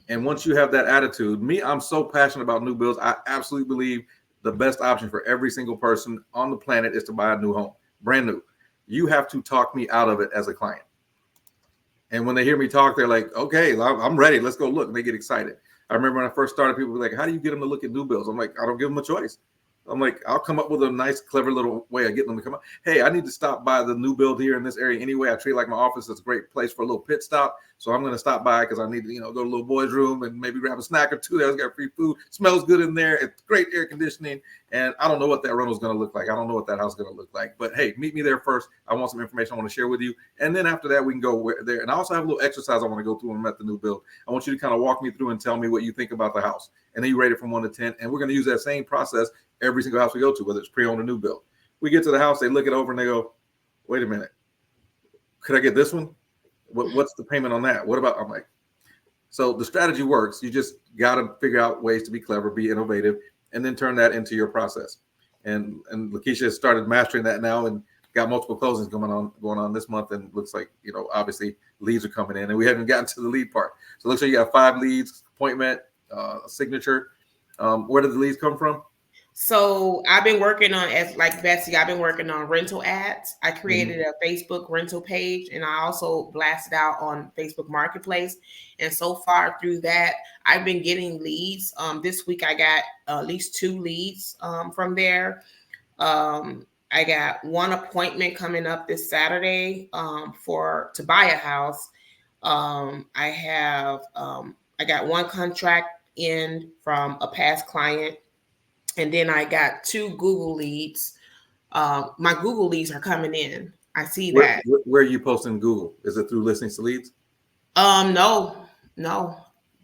And once you have that attitude, I'm so passionate about new builds. I absolutely believe the best option for every single person on the planet is to buy a new home, brand new. You have to talk me out of it as a client. And when they hear me talk, they're like, okay, I'm ready. Let's go look. And they get excited. I remember when I first started, people were like, how do you get them to look at new builds? I'm like, I don't give them a choice. I'm like, I'll come up with a nice, clever little way of getting them to come up. Hey, I need to stop by the new build here in this area anyway. I treat like my office is a great place for a little pit stop. So I'm going to stop by because I need to, go to a little boy's room and maybe grab a snack or two. There's got free food. Smells good in there. It's great air conditioning. And I don't know what that rental is going to look like. I don't know what that house is going to look like. But hey, meet me there first. I want some information I want to share with you. And then after that, we can go there. And I also have a little exercise I want to go through when I'm at the new build. I want you to kind of walk me through and tell me what you think about the house. And then you rate it from 1 to 10. And we're going to use that same process every single house we go to, whether it's pre-owned or new build. We get to the house, they look it over and they go, wait a minute, could I get this one? What's the payment on that? What about, I'm like, so the strategy works. You just got to figure out ways to be clever, be innovative, and then turn that into your process. And Lakeisha has started mastering that now and got multiple closings going on this month. And looks like, obviously leads are coming in and we haven't gotten to the lead part. So it looks like you got 5 leads, appointment, signature. Where did the leads come from? So I've been working on, as like Betsy, I've been working on rental ads. I created a Facebook rental page and I also blasted out on Facebook Marketplace. And so far through that, I've been getting leads. This week I got at least 2 leads from there. I got 1 appointment coming up this Saturday to buy a house. I got 1 contract in from a past client. And then I got 2 Google leads. My Google leads are coming in. I see that. Where are you posting Google? Is it through Listings to Leads? No.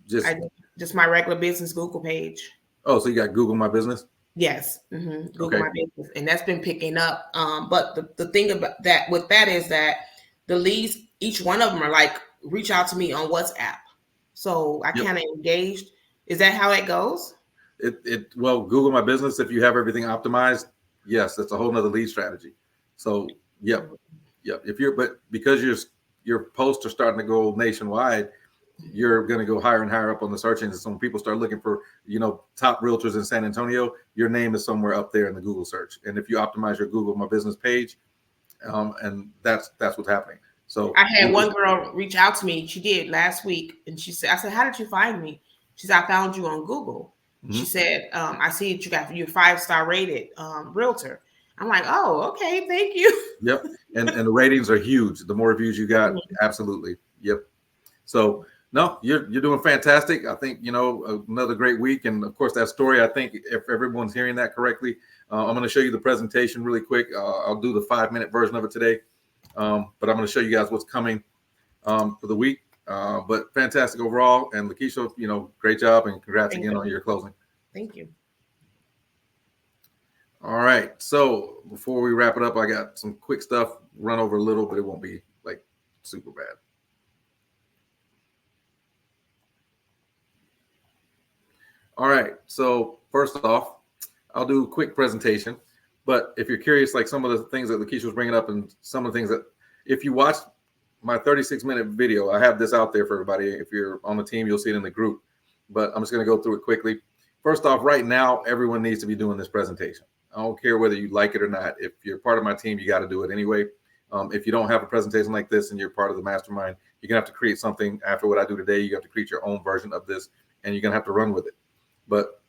Just my regular business Google page. Oh, so you got Google My Business? Yes. Google My Business. And that's been picking up. But the thing about that with that is that the leads, each one of them are like, reach out to me on WhatsApp. So I kind of engaged. Is that how it goes? Well, Google My Business, if you have everything optimized, yes, that's a whole nother lead strategy. So yep. But because your posts are starting to go nationwide, you're going to go higher and higher up on the search engines. So when people start looking for, top realtors in San Antonio, your name is somewhere up there in the Google search. And if you optimize your Google My Business page, and that's what's happening. So I had one girl reach out to me. She did last week. And I said, how did you find me? She said, I found you on Google. She said, I see that you're 5-star rated realtor. I'm like, oh, okay, thank you. Yep. And the ratings are huge. The more reviews you got, absolutely. Yep. So no, you're doing fantastic. I think, another great week. And of course, that story, I think if everyone's hearing that correctly, I'm going to show you the presentation really quick. I'll do the 5-minute version of it today. But I'm going to show you guys what's coming for the week. But fantastic overall. And Lakeisha, great job and congrats again on your closing. Thank you. All right. So before we wrap it up, I got some quick stuff, run over a little, but it won't be like super bad. All right. So first off, I'll do a quick presentation. But if you're curious, like some of the things that Lakeisha was bringing up and some of the things that, if you watch my 36-minute video, I have this out there for everybody. If you're on the team, you'll see it in the group. But I'm just going to go through it quickly. First off, right now, everyone needs to be doing this presentation. I don't care whether you like it or not. If you're part of my team, you got to do it anyway. If you don't have a presentation like this and you're part of the mastermind, you're going to have to create something after what I do today. You have to create your own version of this, and you're going to have to run with it. But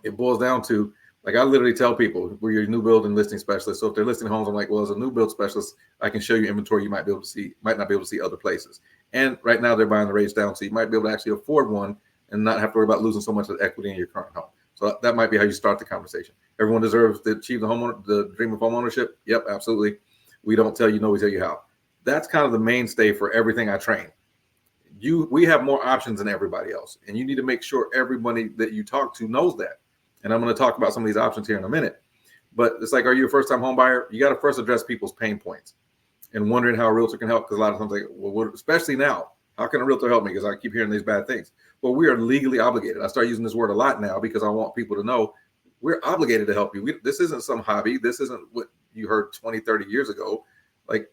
it boils down to, like, I literally tell people, we're your new build and listing specialist. So if they're listing homes, I'm like, well, as a new build specialist, I can show you inventory you might be able to see, might not be able to see other places. And right now they're buying the rates down, so you might be able to actually afford one and not have to worry about losing so much of the equity in your current home. So that might be how you start the conversation. Everyone deserves to achieve the dream of home ownership. Yep, absolutely. We don't tell you no, we tell you how. That's kind of the mainstay for everything I train. We have more options than everybody else, and you need to make sure everybody that you talk to knows that. And I'm going to talk about some of these options here in a minute. But it's like, are you a first-time home buyer? You got to first address people's pain points and wondering how a realtor can help. Because a lot of times, like, well, especially now, how can a realtor help me? Because I keep hearing these bad things. Well, we are legally obligated. I start using this word a lot now because I want people to know we're obligated to help you. This isn't some hobby. This isn't what you heard 20, 30 years ago. Like,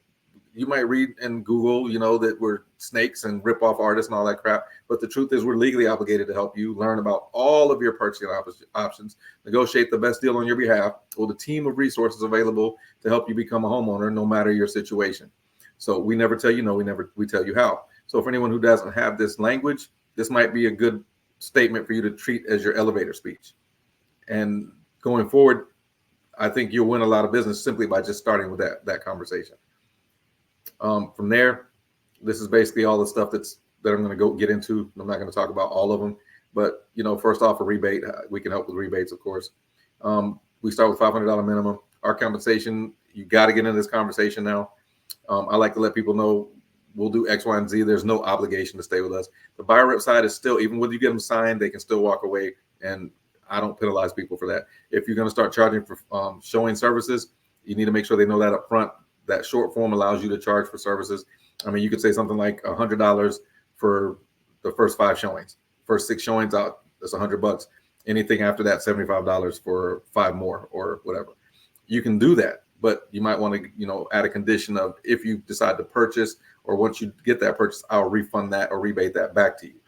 you might read in Google, that we're snakes and rip off artists and all that crap. But the truth is we're legally obligated to help you learn about all of your purchasing options, negotiate the best deal on your behalf with a team of resources available to help you become a homeowner, no matter your situation. So we never tell you no, we tell you how. So for anyone who doesn't have this language, this might be a good statement for you to treat as your elevator speech. And going forward, I think you'll win a lot of business simply by just starting with that conversation. From there, this is basically all the stuff that I'm going to go get into. I'm not going to talk about all of them, but first off, a rebate. We can help with rebates, of course. We start with $500 minimum. Our compensation, you got to get into this conversation now. I like to let people know we'll do X, Y, and Z. There's no obligation to stay with us. The buyer rep side is still, even when you get them signed, they can still walk away, and I don't penalize people for that. If you're going to start charging for showing services, you need to make sure they know that up front. That short form allows you to charge for services. I mean, you could say something like $100 for the first 5 showings. First 6 showings out, that's $100. Anything after that, $75 for 5 more or whatever. You can do that, but you might want to, add a condition of, if you decide to purchase, or once you get that purchase, I'll refund that or rebate that back to you.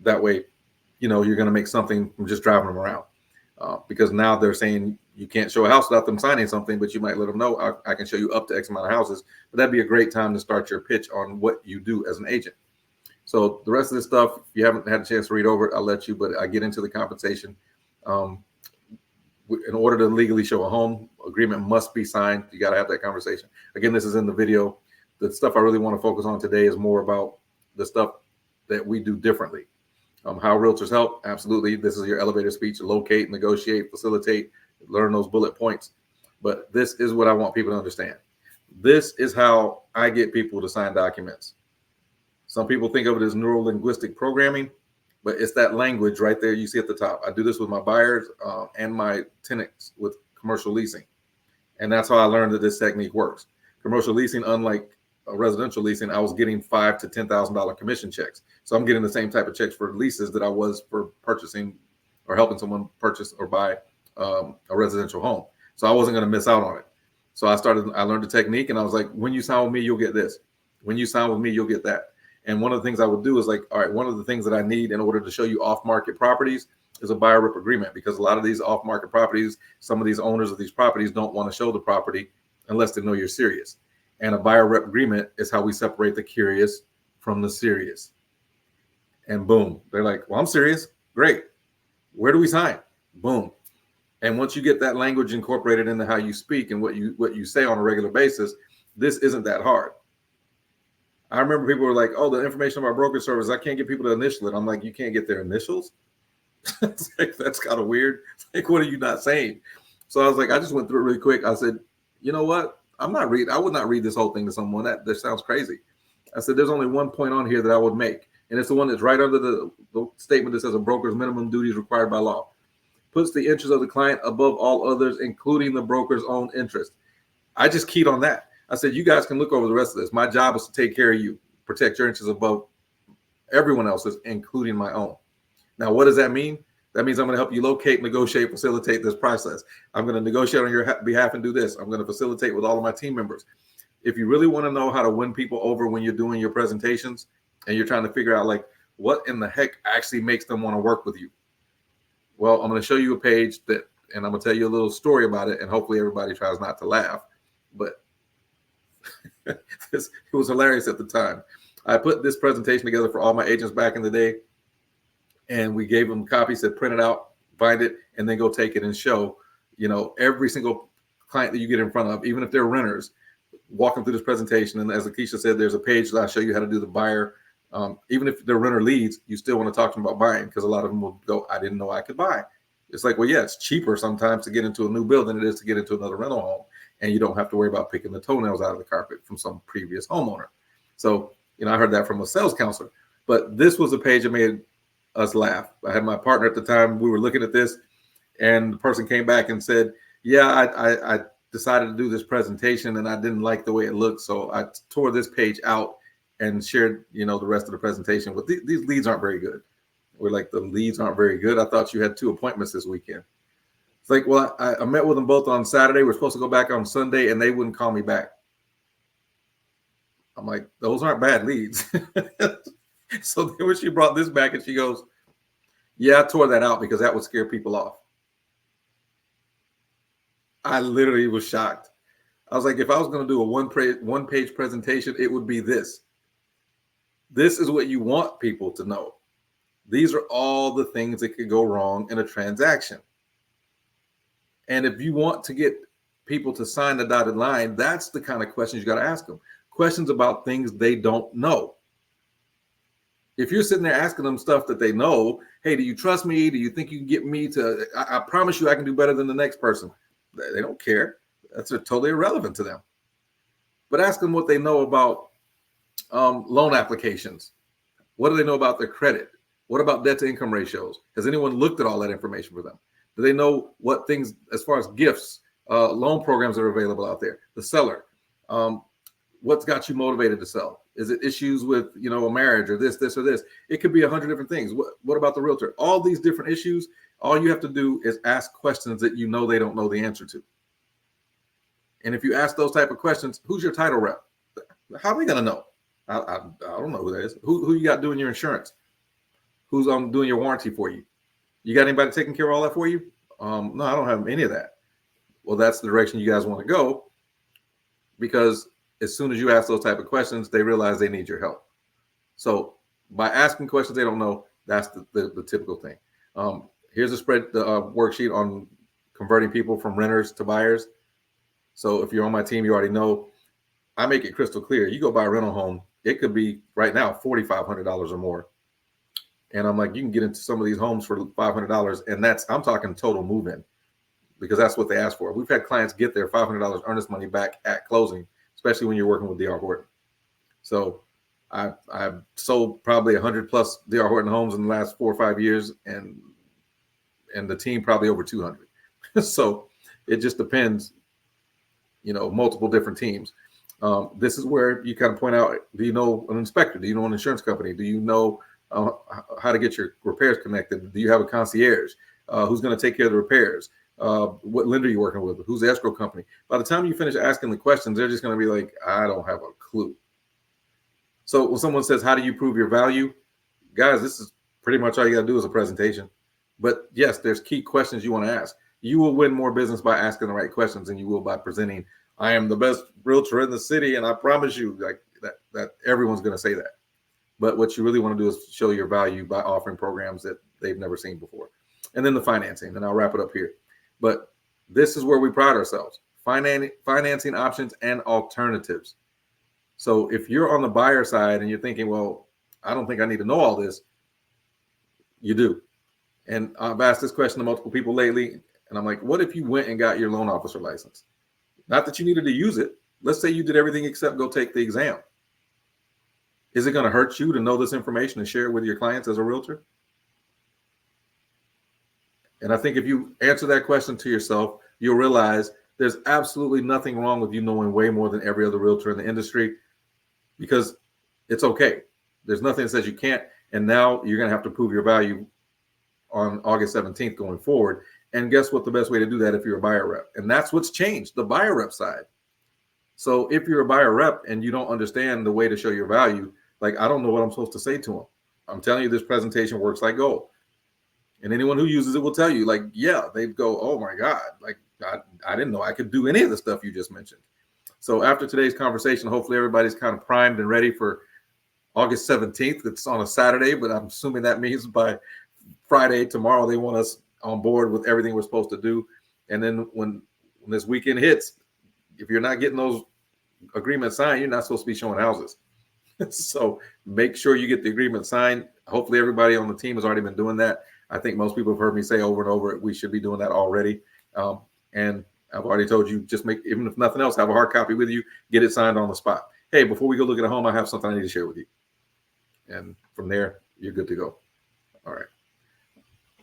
That way, you're going to make something from just driving them around. Because now they're saying you can't show a house without them signing something, but you might let them know I can show you up to X amount of houses. But that'd be a great time to start your pitch on what you do as an agent. So the rest of this stuff, if you haven't had a chance to read over it, I'll let you, but I get into the compensation. In order to legally show a home, agreement must be signed. You got to have that conversation. Again, this is in the video. The stuff I really want to focus on today is more about the stuff that we do differently. How realtors help, absolutely. This is your elevator speech: locate, negotiate, facilitate, learn those bullet points. But this is what I want people to understand. This is how I get people to sign documents. Some people think of it as neuro-linguistic programming, but it's that language right there you see at the top. I do this with my buyers and my tenants with commercial leasing. And that's how I learned that this technique works. Commercial leasing, unlike residential leasing, I was getting $5,000 to $10,000 commission checks. So I'm getting the same type of checks for leases that I was for purchasing or helping someone purchase or buy a residential home. So I wasn't going to miss out on it. So I learned the technique, and I was like, when you sign with me, you'll get this. When you sign with me, you'll get that. And one of the things I would do is, like, all right, one of the things that I need in order to show you off-market properties is a buyer rep agreement, because a lot of these off-market properties, some of these owners of these properties don't want to show the property unless they know you're serious. And a buyer rep agreement is how we separate the curious from the serious. And boom, they're like, well, I'm serious. Great. Where do we sign? Boom. And once you get that language incorporated into how you speak and what you say on a regular basis, this isn't that hard. I remember people were like, oh, the information of our brokerage service, I can't get people to initial it. I'm like, you can't get their initials? It's like, that's kind of weird. It's like, what are you not saying? So I was like, I just went through it really quick. I said, you know what? I would not read this whole thing to someone. That sounds crazy. I said, there's only one point on here that I would make. And it's the one that's right under the statement that says a broker's minimum duties required by law. Puts the interest of the client above all others, including the broker's own interest. I just keyed on that. I said, you guys can look over the rest of this. My job is to take care of you, protect your interests above everyone else's, including my own. Now, what does that mean? That means I'm going to help you locate, negotiate, facilitate this process. I'm going to negotiate on your behalf and do this. I'm going to facilitate with all of my team members. If you really want to know how to win people over when you're doing your presentations and you're trying to figure out like what in the heck actually makes them want to work with you, well, I'm going to show you a page that, and I'm going to tell you a little story about it, and hopefully everybody tries not to laugh. But it was hilarious at the time. I put this presentation together for all my agents back in the day, and we gave them copies, said print it out, bind it, and then go take it and show, every single client that you get in front of, even if they're renters, walk them through this presentation. And as Lakeisha said, there's a page that I'll show you how to do the buyer. Even if they're renter leads, you still want to talk to them about buying, because a lot of them will go, I didn't know I could buy. It's like, well, yeah, it's cheaper sometimes to get into a new build than it is to get into another rental home. And you don't have to worry about picking the toenails out of the carpet from some previous homeowner. So, I heard that from a sales counselor. But this was a page that made us laugh. I had my partner at the time. We were looking at this, and the person came back and said, yeah, I decided to do this presentation and I didn't like the way it looked. So I tore this page out and shared, the rest of the presentation. But these leads aren't very good. We're like, the leads aren't very good. I thought you had 2 appointments this weekend. It's like, well, I met with them both on Saturday. We're supposed to go back on Sunday, and they wouldn't call me back. I'm like, those aren't bad leads. So then when she brought this back, and she goes, yeah, I tore that out because that would scare people off. I literally was shocked. I was like, if I was going to do a one-page presentation, it would be this. This is what you want people to know. These are all the things that could go wrong in a transaction. And if you want to get people to sign the dotted line, that's the kind of questions you got to ask them. Questions about things they don't know. If you're sitting there asking them stuff that they know, hey, do you trust me? Do you think you can get me to, I promise you I can do better than the next person. They don't care. That's totally irrelevant to them. But ask them what they know about loan applications. What do they know about their credit? What about debt to income ratios? Has anyone looked at all that information for them? Do they know what things, as far as gifts, loan programs that are available out there? The seller, what's got you motivated to sell? Is it issues with, a marriage or this, or this? It could be 100 different things. What about the realtor? All these different issues, all you have to do is ask questions that they don't know the answer to. And if you ask those type of questions, who's your title rep? How are they going to know? I don't know who that is. Who you got doing your insurance? Who's doing your warranty for you? You got anybody taking care of all that for you? No, I don't have any of that. Well, that's the direction you guys want to go, because as soon as you ask those type of questions, they realize they need your help. So by asking questions they don't know, that's the typical thing. Here's the worksheet on converting people from renters to buyers. So if you're on my team, you already know I make it crystal clear. You go buy a rental home, it could be right now $4,500 or more. And I'm like, you can get into some of these homes for $500, and I'm talking total move-in, because that's what they ask for. We've had clients get their $500 earnest money back at closing, especially when you're working with D.R. Horton. So I've sold probably 100 plus D.R. Horton homes in the last 4 or 5 years, and the team probably over 200. So it just depends, multiple different teams. This is where you kind of point out, do you know an inspector? Do you know an insurance company? Do you know how to get your repairs connected? Do you have a concierge? Who's going to take care of the repairs? What lender are you working with? Who's the escrow company? By the time you finish asking the questions, they're just going to be like, I don't have a clue. So when someone says, how do you prove your value? Guys, this is pretty much all you got to do is a presentation. But yes, there's key questions you want to ask. You will win more business by asking the right questions than you will by presenting, I am the best realtor in the city, and I promise you, like that everyone's going to say that. But what you really want to do is show your value by offering programs that they've never seen before. And then the financing, and I'll wrap it up here. But this is where we pride ourselves: financing options and alternatives. So if you're on the buyer side and you're thinking, well, I don't think I need to know all this, you do. And I've asked this question to multiple people lately, and I'm like, what if you went and got your loan officer license? Not that you needed to use it. Let's say you did everything except go take the exam. Is it going to hurt you to know this information and share it with your clients as a realtor? And I think if you answer that question to yourself, you'll realize there's absolutely nothing wrong with you knowing way more than every other realtor in the industry, because it's okay. There's nothing that says you can't. And now you're going to have to prove your value on August 17th going forward. And guess what? The best way to do that if you're a buyer rep, and that's what's changed, the buyer rep side. So if you're a buyer rep and you don't understand the way to show your value, like I don't know what I'm supposed to say to them. I'm telling you, this presentation works like gold. And anyone who uses it will tell you, like, yeah, they go, oh my God, like I didn't know I could do any of the stuff you just mentioned. So after today's conversation, hopefully everybody's kind of primed and ready for August 17th. It's on a Saturday, but I'm assuming that means by Friday, tomorrow, they want us on board with everything we're supposed to do. And then when this weekend hits, if you're not getting those agreements signed, you're not supposed to be showing houses. So make sure you get the agreement signed. Hopefully everybody on the team has already been doing that. I think most people have heard me say over and over, we should be doing that already. And I've already told you, just make, even if nothing else, have a hard copy with you, get it signed on the spot. Hey, before we go look at a home, I have something I need to share with you. And from there, you're good to go. All right.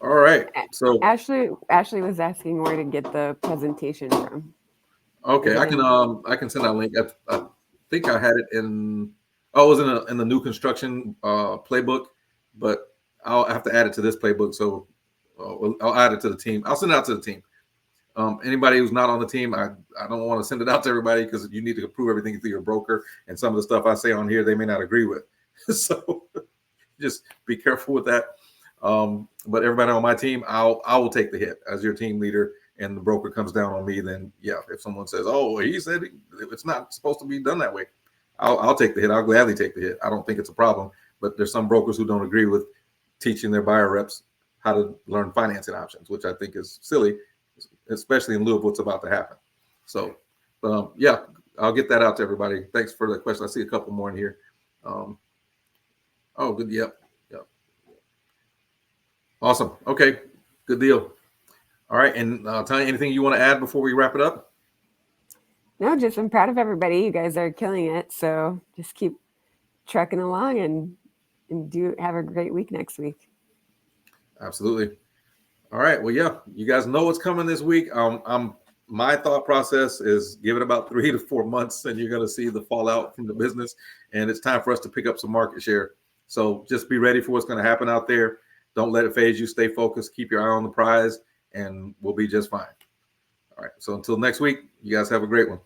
All right. So Ashley was asking where to get the presentation from. okay, I can send out a link. I think I had it in. Oh, it was in the new construction playbook, but I'll have to add it to this playbook. So I'll add it to the team. I'll send it out to the team. Anybody who's not on the team, I don't want to send it out to everybody because you need to approve everything through your broker. And some of the stuff I say on here, they may not agree with. So just be careful with that. But everybody on my team, I will take the hit as your team leader. And the broker comes down on me, then yeah, if someone says, oh, he said it's not supposed to be done that way, I'll take the hit. I'll gladly take the hit. I don't think it's a problem, but there's some brokers who don't agree with teaching their buyer reps how to learn financing options, which I think is silly, especially in lieu of what's about to happen. So, yeah, I'll get that out to everybody. Thanks for the question. I see a couple more in here. Oh, good. Yep. Awesome. Okay, good deal. All right, and Tanya, anything you want to add before we wrap it up? No, just I'm proud of everybody. You guys are killing it. So just keep trucking along and do have a great week next week. Absolutely. All right. Well, yeah, you guys know what's coming this week. My thought process is give it about 3 to 4 months, and you're going to see the fallout from the business, and it's time for us to pick up some market share. So just be ready for what's going to happen out there. Don't let it phase you. Stay focused. Keep your eye on the prize, and we'll be just fine. All right. So until next week, you guys have a great one.